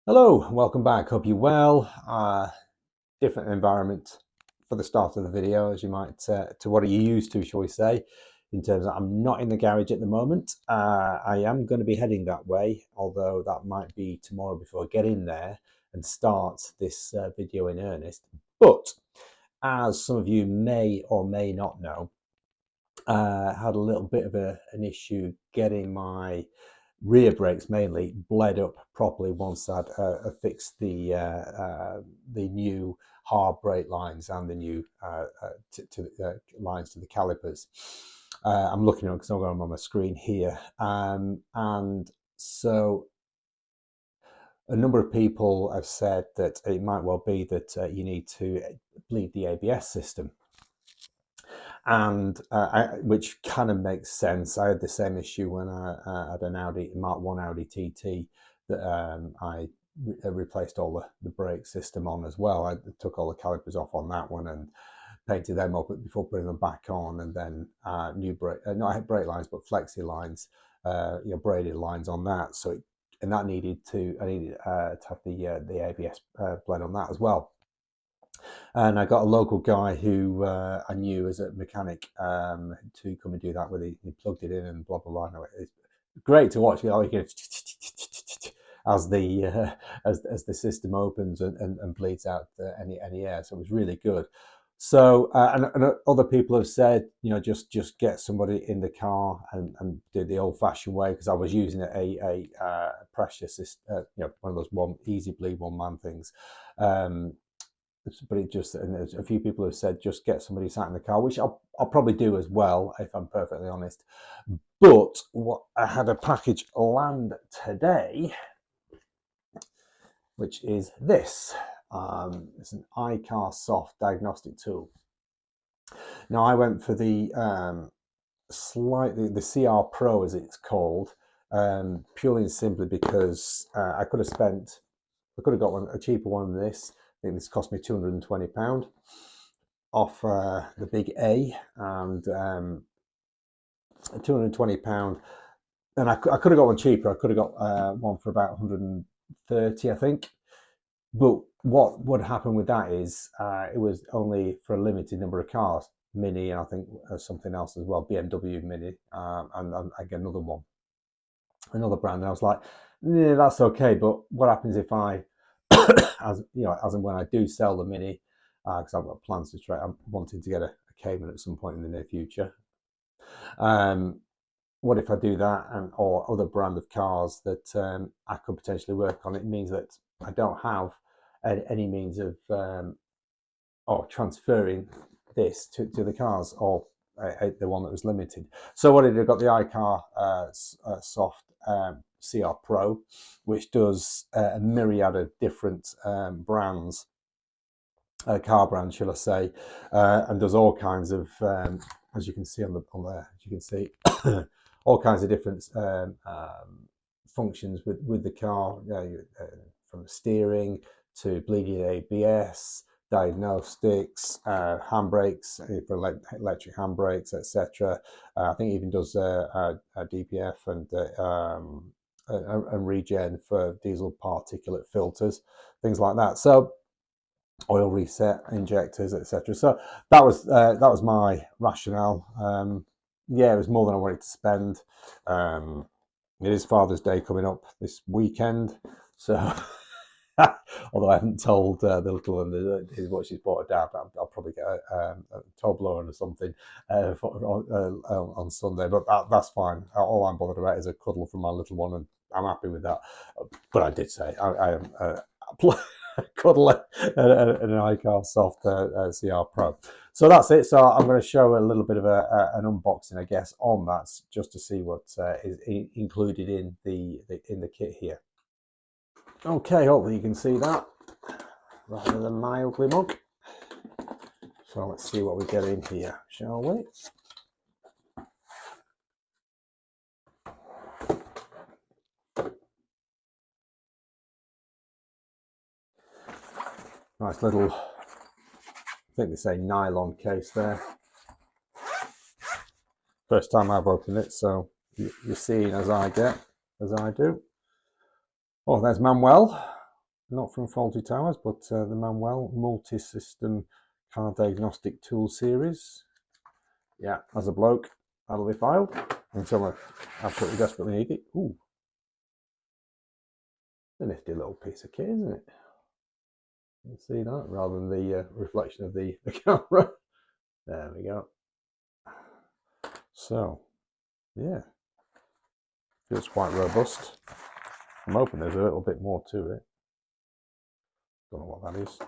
Hello, welcome back. Hope you're well. Different environment for the start of the video, as you might, to what are you used to, shall we say, in terms of I'm not in the garage at the moment. I am going to be heading that way, although that might be tomorrow before I get in there and start this video in earnest. But as some of you may or may not know, had a little bit of an issue getting my rear brakes mainly bled up properly once I'd fixed the new hard brake lines and the new lines to the calipers. I'm looking at it because I'm going on my screen here, and so a number of people have said that it might well be that you need to bleed the ABS system, and which kind of makes sense. I had the same issue when I had an Audi Mark 1 Audi TT that I replaced all the brake system on as well. I took all the calipers off on that one and painted them up before putting them back on, and then new brake, not brake lines, but flexi lines, braided lines on that. So and that needed to have the ABS blend on that as well. And I got a local guy who I knew as a mechanic to come and do that with it. He plugged it in and blah blah blah. It's great to watch. As the system opens and bleeds out any air. So it was really good. So and other people have said, just get somebody in the car and do the old-fashioned way, because I was using a pressure system, one of those easy bleed one man things. But it just, and there's a few people have said just get somebody sat in the car, which I'll probably do as well, if I'm perfectly honest. But what I had a package land today, which is this. It's an icarsoft diagnostic tool. Now I went for the the CR Pro, as it's called, purely and simply because I could have got a cheaper one than this. I think this cost me £220 off the big A, and £220. And I could have got one cheaper. I could have got one for about 130, I think. But what would happen with that is it was only for a limited number of cars, Mini, and I think something else as well, BMW Mini, and again another brand. And I was like, yeah, that's okay. But what happens if as and when I do sell the Mini, because I've got plans to try, I'm wanting to get a Cayman at some point in the near future. What if I do that, or other brand of cars that I could potentially work on? It means that I don't have any means of or transferring this to the cars, or the one that was limited. So what I did, I got the icarsoft CR Pro, which does a myriad of different brands, car brands, shall I say, and does all kinds of, as you can see on there, as you can see, all kinds of different functions with the car, from steering to bleeding ABS, diagnostics, handbrakes for electric handbrakes, etc. I think it even does a DPF and regen for diesel particulate filters, things like that. So oil reset, injectors, etc. So that was my rationale. Yeah, it was more than I wanted to spend. It is Father's Day coming up this weekend, so although I haven't told the little one what she's bought her dad, I'll probably get a Toblerone or something on Sunday. But that's fine. All I'm bothered about is a cuddle from my little one, and I'm happy with that. But I did say I am cuddle an icarsoft CR Pro. So that's it. So I'm going to show a little bit of an unboxing, I guess, on that, just to see what is included in the kit here. Okay, hopefully you can see that rather than my ugly mug. So let's see what we get in here, shall we? Nice little, I think they say nylon case there. First time I've opened it, so you're seeing as I do. Oh, there's Manuel. not from Faulty Towers, but the Manuel Multi-System Car Diagnostic Tool Series. Yeah, as a bloke, that'll be filed until I absolutely desperately need it. Ooh, a nifty little piece of kit, isn't it? You can see that rather than the reflection of the camera. There we go. So, yeah, feels quite robust. I'm hoping there's a little bit more to it. Don't know what that is.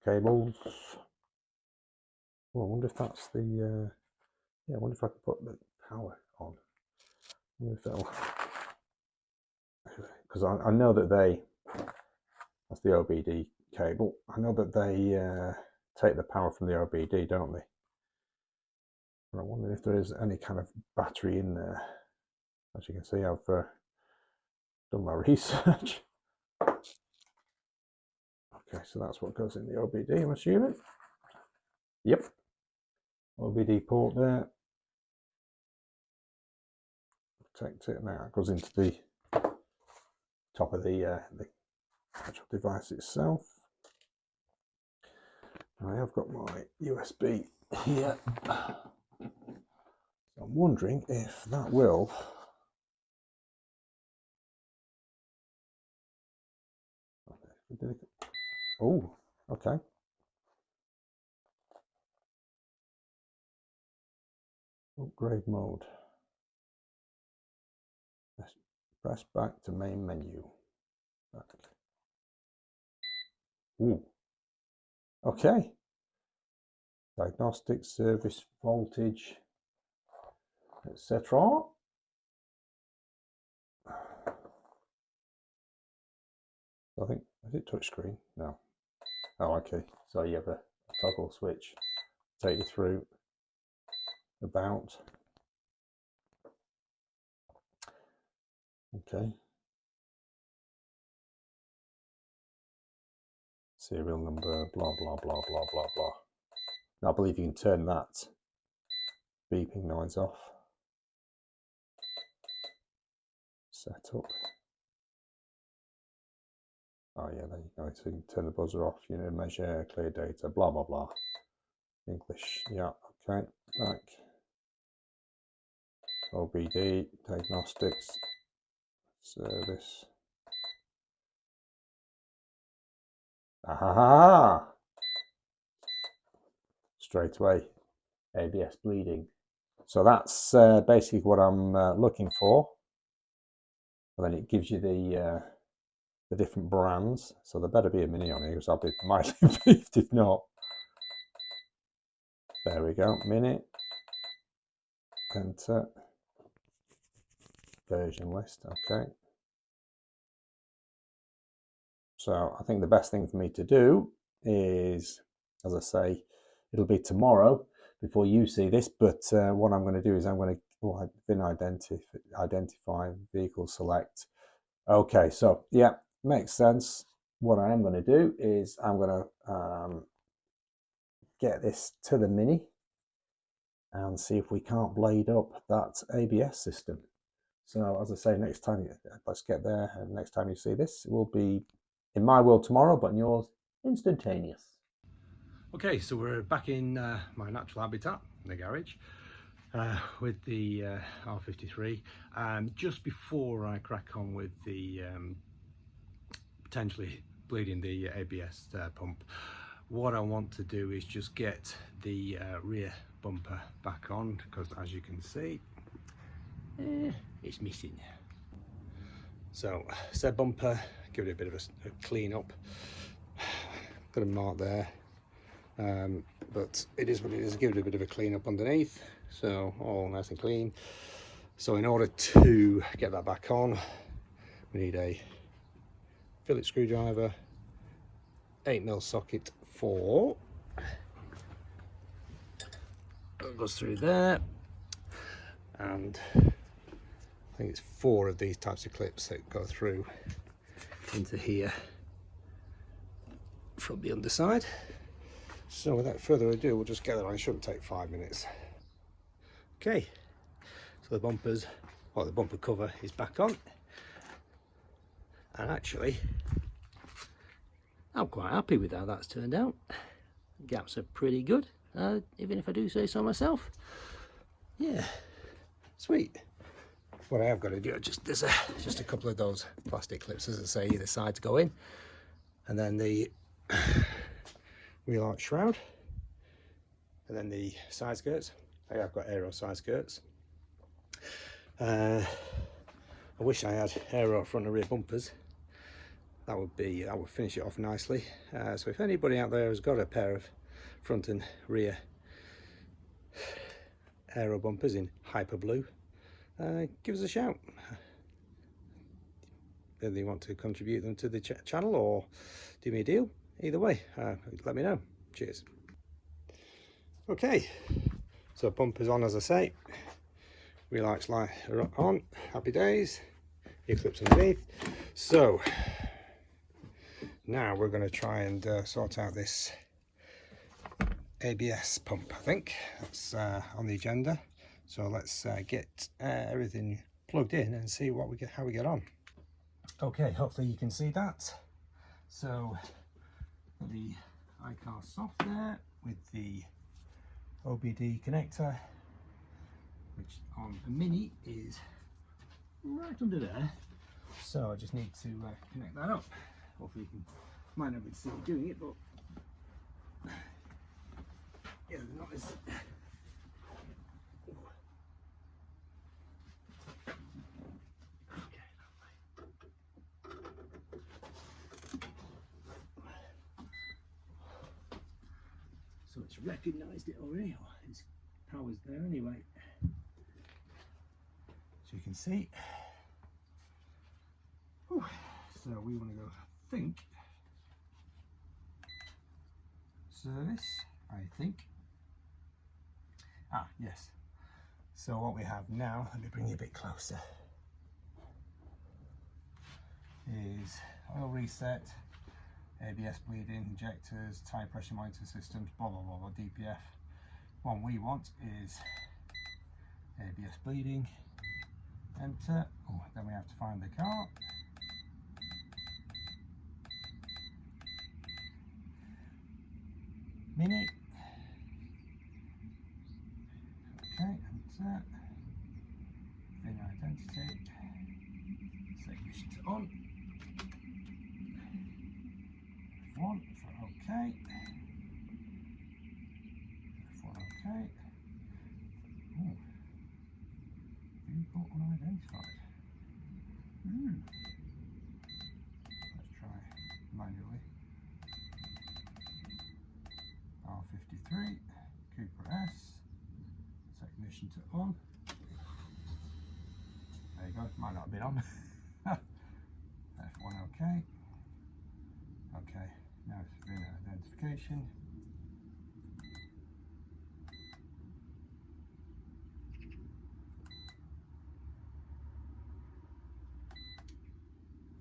Cables. Well, I wonder if that's the. Yeah, I wonder if I can put the power on. I wonder if it'll. Because I know that that's the OBD cable. I know that they take the power from the OBD, don't they? But I wonder if there is any kind of battery in there. As you can see, I've done my research. Okay, so that's what goes in the OBD, I'm assuming. Yep. OBD port there. Protect it. Now it goes into the top of the actual device itself. I have got my USB here. I'm wondering if that will. Oh, okay. Upgrade mode. Press back to main menu. Back. Ooh. Okay. Diagnostic, service, voltage, etc. I think, is it touchscreen? No. Oh, okay. So you have a toggle switch, take you through about. Okay. Serial number, blah, blah, blah, blah, blah, blah. Now, I believe you can turn that beeping noise off. Setup. Oh yeah, there you go. So you can turn the buzzer off, you know, measure, clear data, blah, blah, blah. English, yeah, okay, back. OBD, diagnostics, service. Ah, straight away, ABS bleeding. So that's basically what I'm looking for. And then it gives you the different brands. So there better be a Mini on here, because I'll be mightily peeved if not. There we go, Mini. Enter. Version list, okay. So I think the best thing for me to do is, as I say, it'll be tomorrow before you see this, but what I'm going to do is I'm going to VIN identify, vehicle select. Okay, so yeah, makes sense. What I am going to do is I'm going to get this to the Mini and see if we can't blade up that ABS system. So as I say, next time, let's get there, and next time you see this, it will be in my world tomorrow, but in yours, instantaneous. Okay, so we're back in my natural habitat, the garage, with the R53. Just before I crack on with the potentially bleeding the ABS pump, what I want to do is just get the rear bumper back on, because as you can see, it's missing. So said bumper, give it a bit of a clean up. Got a mark there, but it is what it is. Give it a bit of a clean up underneath, so all nice and clean. So in order to get that back on, we need a Phillips screwdriver, 8mm socket 4, that goes through there, and I think it's 4 of these types of clips that go through into here from the underside. So without further ado, we'll just get that on. It shouldn't take 5 minutes. Okay, so the bumpers, or the bumper cover is back on. And actually, I'm quite happy with how that's turned out. The gaps are pretty good, even if I do say so myself. Yeah, sweet. What I have got to do, there's just a couple of those plastic clips, as I say, either side to go in, and then the wheel arch shroud, and then the side skirts. I have got aero side skirts. I wish I had aero front and rear bumpers. That would finish it off nicely. So if anybody out there has got a pair of front and rear aero bumpers in hyper blue, give us a shout. Whether you want to contribute them to the channel or do me a deal, either way, let me know. Cheers. Okay, so bumpers on, as I say, wheel arch light are on, happy days, ear clips underneath. So now we're going to try and sort out this ABS pump. I think that's on the agenda. So let's get everything plugged in and see how we get on. Okay, hopefully you can see that. So the icarsoft there with the OBD connector, which on a Mini is right under there. So I just need to connect that up. Hopefully you might not be able to see me doing it, but yeah, not as so it's recognised it already, or its power's there anyway. So you can see. Whew. So we want to go, I think, service, I think. Ah, yes. So what we have now, let me bring you a bit closer, is oil reset, ABS bleeding, injectors, tyre pressure monitor systems, blah blah blah blah, DPF. One we want is ABS bleeding, enter. Oh, then we have to find the car. Mini. Okay, enter. VIN identity. Set ignition to on. F1 for OK. F1 OK. Ooh. Vehicle unidentified. Let's try manually. R53, Cooper S, set ignition to on. There you go, might not have been on. F1 OK. Okay, now it's VIN identification.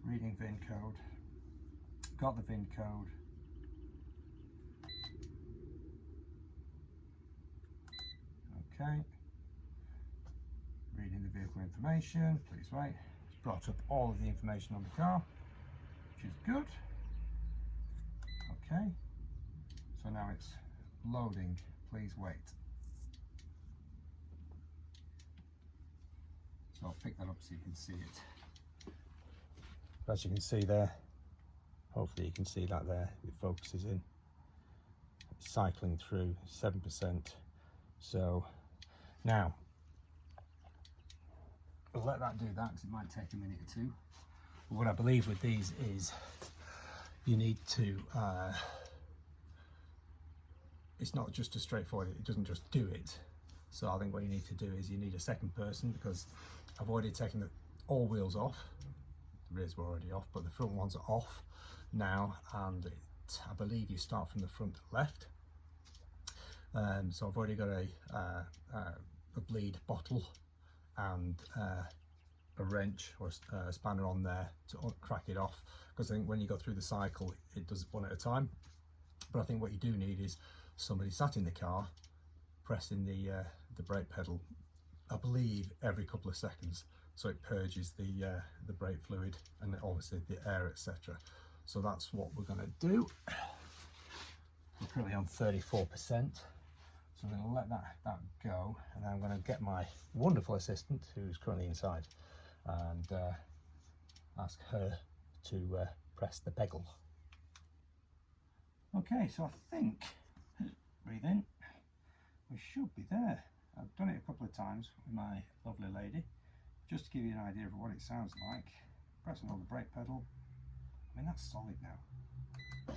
Reading VIN code. Got the VIN code. Okay. Reading the vehicle information. Please wait. It's brought up all of the information on the car, which is good. Okay. So now it's loading. Please wait. So I'll pick that up so you can see it. As you can see there, hopefully you can see that there, it focuses in. It's cycling through 7%. So now we'll let that do that because it might take a minute or two. But what I believe with these is you need to, it's not just a straightforward, it doesn't just do it. So I think what you need to do is you need a second person, because I've already taken all wheels off. The rears were already off, but the front ones are off now, and I believe you start from the front left. So I've already got a bleed bottle and a wrench or a spanner on there to crack it off, because I think when you go through the cycle it does one at a time. But I think what you do need is somebody sat in the car pressing the brake pedal, I believe every couple of seconds, so it purges the brake fluid and obviously the air, etc. So that's what we're going to do. We're currently on 34%, so I'm going to let that go, and I'm going to get my wonderful assistant who's currently inside and ask her to press the pedal. Okay, so I think, breathe in, we should be there. I've done it a couple of times with my lovely lady, just to give you an idea of what it sounds like. Pressing on the brake pedal, I mean that's solid now.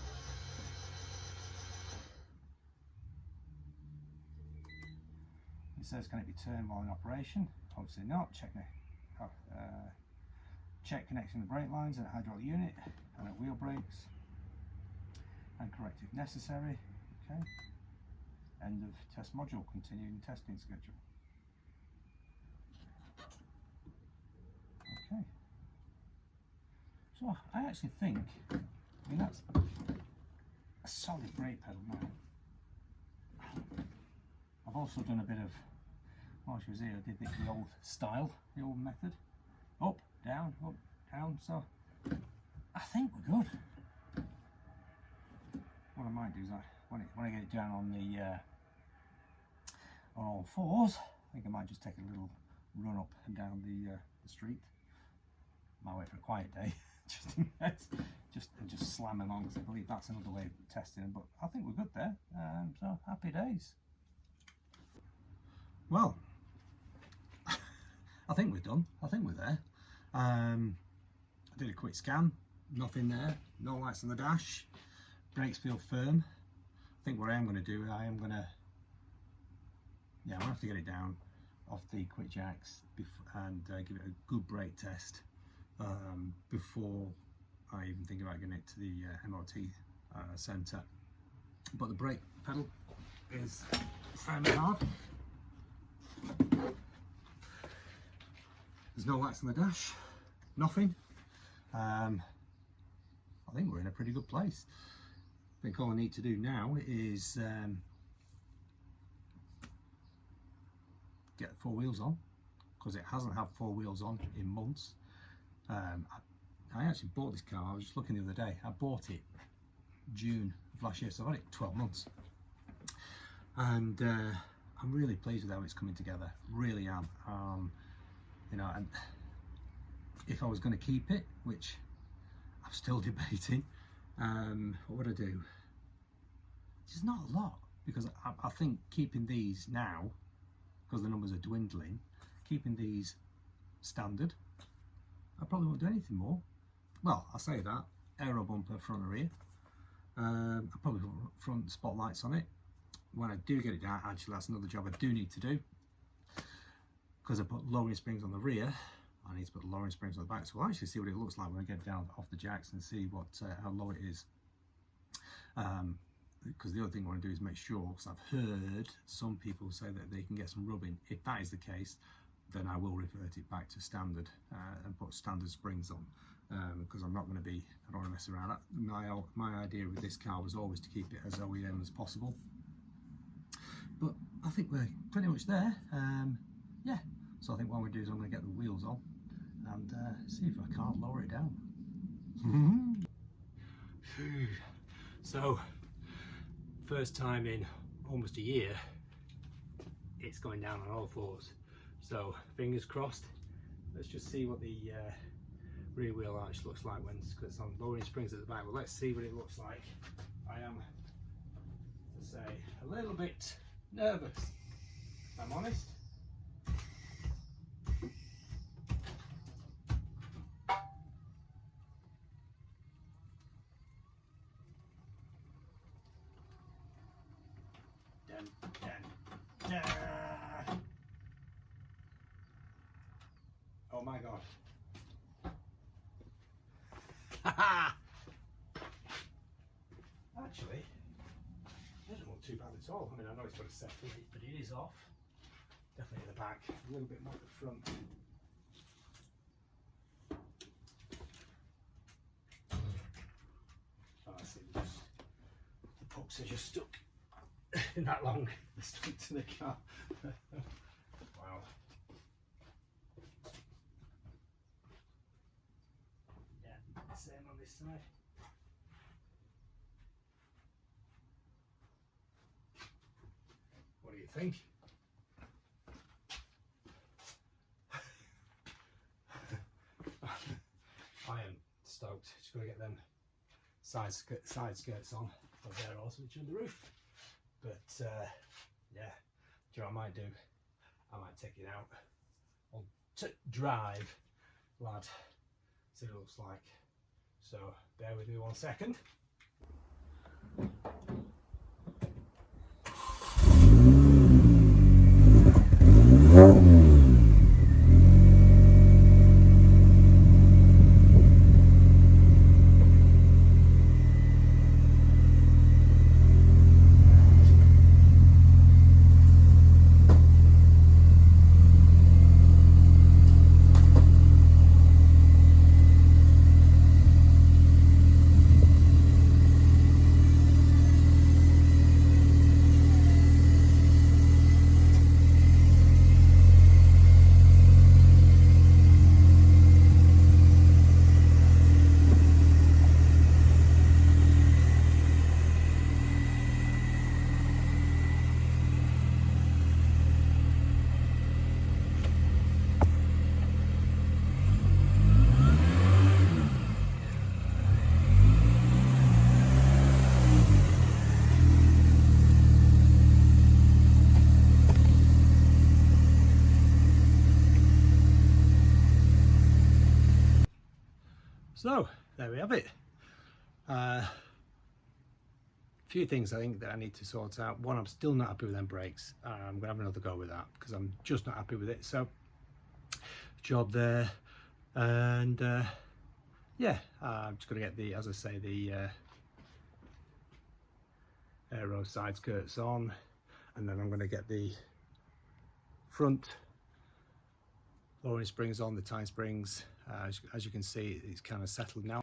It says, can it be turned while in operation? Obviously not. Check connection of the brake lines and hydraulic unit and at wheel brakes, and correct if necessary. Okay. End of test module, continuing testing schedule. Okay. So I actually think, I mean that's a solid brake pedal now. I've also done a bit of, while she was here, I did the old style, the old method. Up, down, so I think we're good. What I might do is when I get it down on the on all fours, I think I might just take a little run up and down the street. Might wait for a quiet day, just slam along, because I believe that's another way of testing them. But I think we're good there. So happy days. Well, I think we're done. I think we're there. I did a quick scan. Nothing there. No lights on the dash. Brakes feel firm. I think what I am going to do, I'm going to have to get it down off the quick jacks and give it a good brake test before I even think about getting it to the MOT centre. But the brake pedal is firm and hard. There's no lights on the dash, nothing. I think we're in a pretty good place. I think all I need to do now is get the four wheels on, because it hasn't had four wheels on in months. I actually bought this car, I was just looking the other day, I bought it June of last year, so I've had it 12 months. And I'm really pleased with how it's coming together, really am. You know, and if I was going to keep it, which I'm still debating, what would I do? It's not a lot, because I think keeping these now, because the numbers are dwindling, keeping these standard, I probably won't do anything more. Well, I say that, aero bumper front and rear. I'll probably put front spotlights on it. When I do get it down, actually that's another job I do need to do, because I put lowering springs on the rear, I need to put lowering springs on the back, so we'll actually see what it looks like when I get it down off the jacks and see what how low it is. Because the other thing I want to do is make sure, because I've heard some people say that they can get some rubbing. If that is the case, then I will revert it back to standard and put standard springs on, because I'm not going to be, I don't want to mess around. My idea with this car was always to keep it as OEM as possible. But I think we're pretty much there. Yeah, so I think what I'm going to do is I'm going to get the wheels on and see if I can't lower it down. So, first time in almost a year, it's going down on all fours. So, fingers crossed. Let's just see what the rear wheel arch looks like when it's on lowering springs at the back. Well, let's see what it looks like. I am, to say, a little bit nervous, if I'm honest. Oh my god. Actually, it doesn't look too bad at all. I mean, I know it's got a set in it, but it is off. Definitely at the back, a little bit more at the front. Oh, I see, the pucks are just stuck in that long. They're stuck to the car. Wow. the same on this side. What do you think? I am stoked. Just got to get them side skirts on over there also, which are on the roof. But yeah, do you know what I might do? I might take it out on drive, lad. See what it looks like. So bear with me 1 second. So there we have it. A few things I think that I need to sort out. One, I'm still not happy with them brakes. I'm gonna have another go with that because I'm just not happy with it. So job there, and yeah, I'm just gonna get the, as I say, the aero side skirts on, and then I'm gonna get the front lowering springs on, the tie springs. As you can see, it's kind of settled now.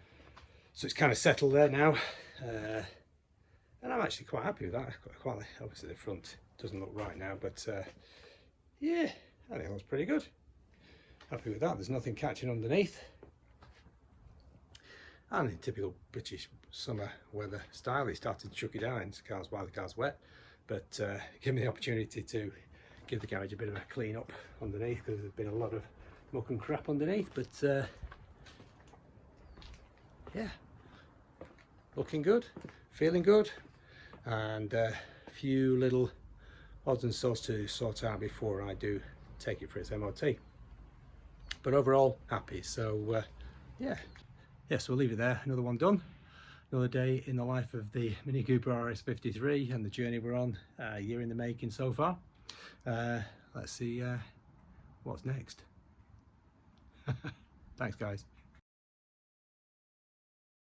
So it's kind of settled there now, and I'm actually quite happy with that. Quite obviously the front doesn't look right now, but yeah, I think it looks pretty good. Happy with that. There's nothing catching underneath, and in typical British summer weather style, it started to chuck it down into cars while the car's wet, but give me the opportunity to give the garage a bit of a clean up underneath, because there's been a lot of muck and crap underneath. But yeah, looking good, feeling good, and a few little odds and sods to sort out before I do take it for its MOT. But overall, happy. So yeah, yes, we'll leave it there. Another one done. Another day in the life of the Mini Cooper RS53 and the journey we're on. A year in the making so far. Let's see what's next. Thanks, guys.